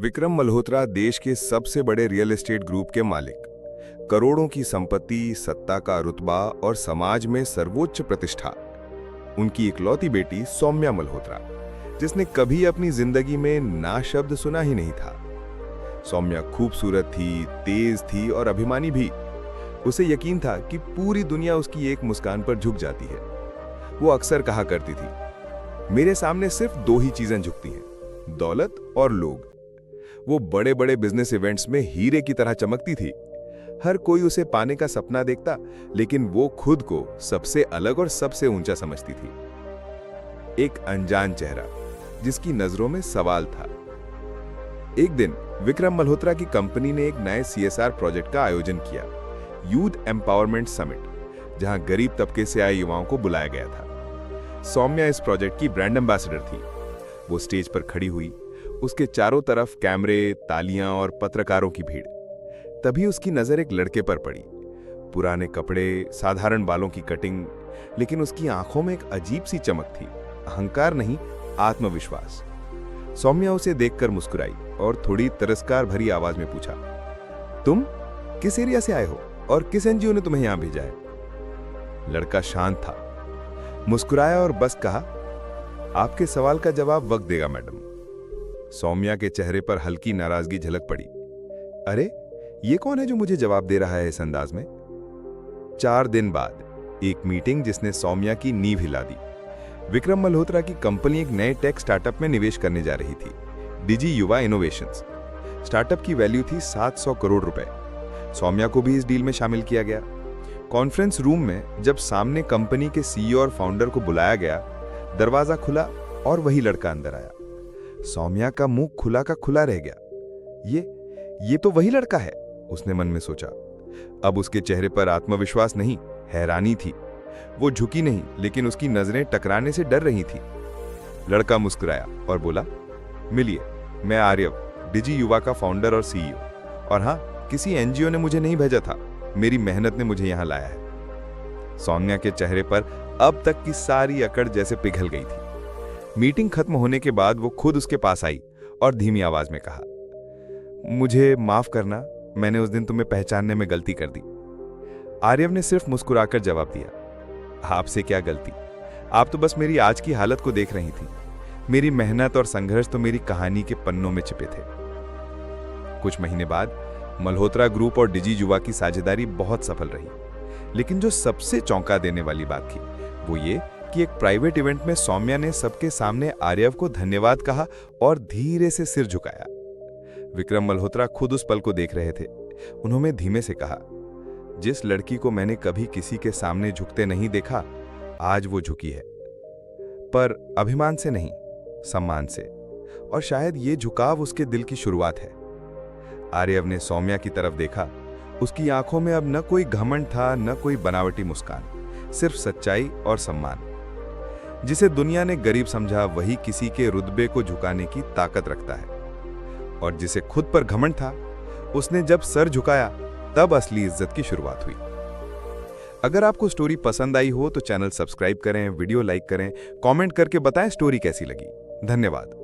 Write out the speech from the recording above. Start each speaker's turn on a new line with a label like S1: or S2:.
S1: विक्रम मल्होत्रा देश के सबसे बड़े रियल एस्टेट ग्रुप के मालिक। करोड़ों की संपत्ति, सत्ता का रुतबा और समाज में सर्वोच्च प्रतिष्ठा। उनकी इकलौती बेटी सौम्या मल्होत्रा, जिसने कभी अपनी जिंदगी में ना शब्द सुना ही नहीं था। सौम्या खूबसूरत थी, तेज थी और अभिमानी भी। उसे यकीन था कि पूरी दुनिया उसकी एक मुस्कान पर झुक जाती है। वो अक्सर कहा करती थी, मेरे सामने सिर्फ दो ही चीजें झुकती हैं, दौलत और लोग। वो बड़े बड़े बिजनेस इवेंट्स में हीरे की तरह चमकती थी। हर कोई उसे पाने का सपना देखता, लेकिन वो खुद को सबसे अलग और सबसे ऊंचा समझती थी। एक अनजान चेहरा जिसकी नजरों में सवाल था। एक दिन विक्रम मल्होत्रा की कंपनी ने एक नए सीएसआर प्रोजेक्ट का आयोजन किया, यूथ एम्पावरमेंट समिट, जहां गरीब तबके से आए युवाओं को बुलाया गया था। सौम्या इस प्रोजेक्ट की ब्रांड एम्बेसडर थी। वो स्टेज पर खड़ी हुई, उसके चारों तरफ कैमरे, तालियां और पत्रकारों की भीड़। तभी उसकी नजर एक लड़के पर पड़ी। पुराने कपड़े, साधारण बालों की कटिंग, लेकिन उसकी आंखों में एक अजीब सी चमक थी। अहंकार नहीं, आत्मविश्वास। सौम्या उसे देखकर मुस्कुराई और थोड़ी तिरस्कार भरी आवाज में पूछा, तुम किस एरिया से आए हो और किस एनजीओ ने तुम्हें यहां भेजा है? लड़का शांत था, मुस्कुराया और बस कहा, आपके सवाल का जवाब वक्त देगा मैडम। सौम्या के चेहरे पर हल्की नाराजगी झलक पड़ी। अरे, ये कौन है जो मुझे जवाब दे रहा है इस अंदाज में? 4 दिन बाद एक मीटिंग जिसने सौम्या की नींव हिला दी। विक्रम मल्होत्रा की कंपनी एक नए टेक स्टार्टअप में निवेश करने जा रही थी, डिजी युवा इनोवेशंस। स्टार्टअप की वैल्यू थी 700 करोड़ रुपए। सौम्या को भी इस डील में शामिल किया गया। कॉन्फ्रेंस रूम में जब सामने कंपनी के सीईओ और फाउंडर को बुलाया गया, दरवाजा खुला और वही लड़का अंदर आया। सौम्या का मुंह खुला का खुला रह गया। ये तो वही लड़का है, उसने मन में सोचा। अब उसके चेहरे पर आत्मविश्वास नहीं, हैरानी थी। वो झुकी नहीं, लेकिन उसकी नजरें टकराने से डर रही थी। लड़का मुस्कुराया और बोला, मिलिए, मैं आर्यव, डिजी युवा का फाउंडर और सीईओ। और हाँ, किसी एनजीओ ने मुझे नहीं भेजा था, मेरी मेहनत ने मुझे यहां लाया है। सौम्या के चेहरे पर अब तक की सारी अकड़ जैसे पिघल गई थी। मीटिंग खत्म होने के बाद वो खुद उसके पास आई और धीमी आवाज में कहा, मुझे माफ करना, मैंने उस दिन तुम्हें पहचानने में गलती कर दी। आर्यव ने सिर्फ मुस्कुराकर जवाब दिया, आपसे क्या गलती, आप तो बस मेरी आज की हालत को देख रही थी। मेरी मेहनत और संघर्ष तो मेरी कहानी के पन्नों में छिपे थे। कुछ महीने बाद मल्होत्रा ग्रुप और डिजी युवा की साझेदारी बहुत सफल रही, लेकिन जो सबसे चौंका देने वाली बात थी वो ये कि एक प्राइवेट इवेंट में सौम्या ने सबके सामने आर्यव को धन्यवाद कहा और धीरे से सिर झुकाया। विक्रम मल्होत्रा खुद उस पल को देख रहे थे। उन्होंने धीमे से कहा, जिस लड़की को मैंने कभी किसी के सामने झुकते नहीं देखा, आज वो झुकी है, पर अभिमान से नहीं, सम्मान से। और शायद ये झुकाव उसके दिल की शुरुआत है। आर्यव ने सौम्या की तरफ देखा। उसकी आंखों में अब न कोई घमंड था, न कोई बनावटी मुस्कान, सिर्फ सच्चाई और सम्मान। जिसे दुनिया ने गरीब समझा, वही किसी के रुतबे को झुकाने की ताकत रखता है। और जिसे खुद पर घमंड था, उसने जब सर झुकाया, तब असली इज्जत की शुरुआत हुई। अगर आपको स्टोरी पसंद आई हो तो चैनल सब्सक्राइब करें, वीडियो लाइक करें, कमेंट करके बताएं स्टोरी कैसी लगी। धन्यवाद।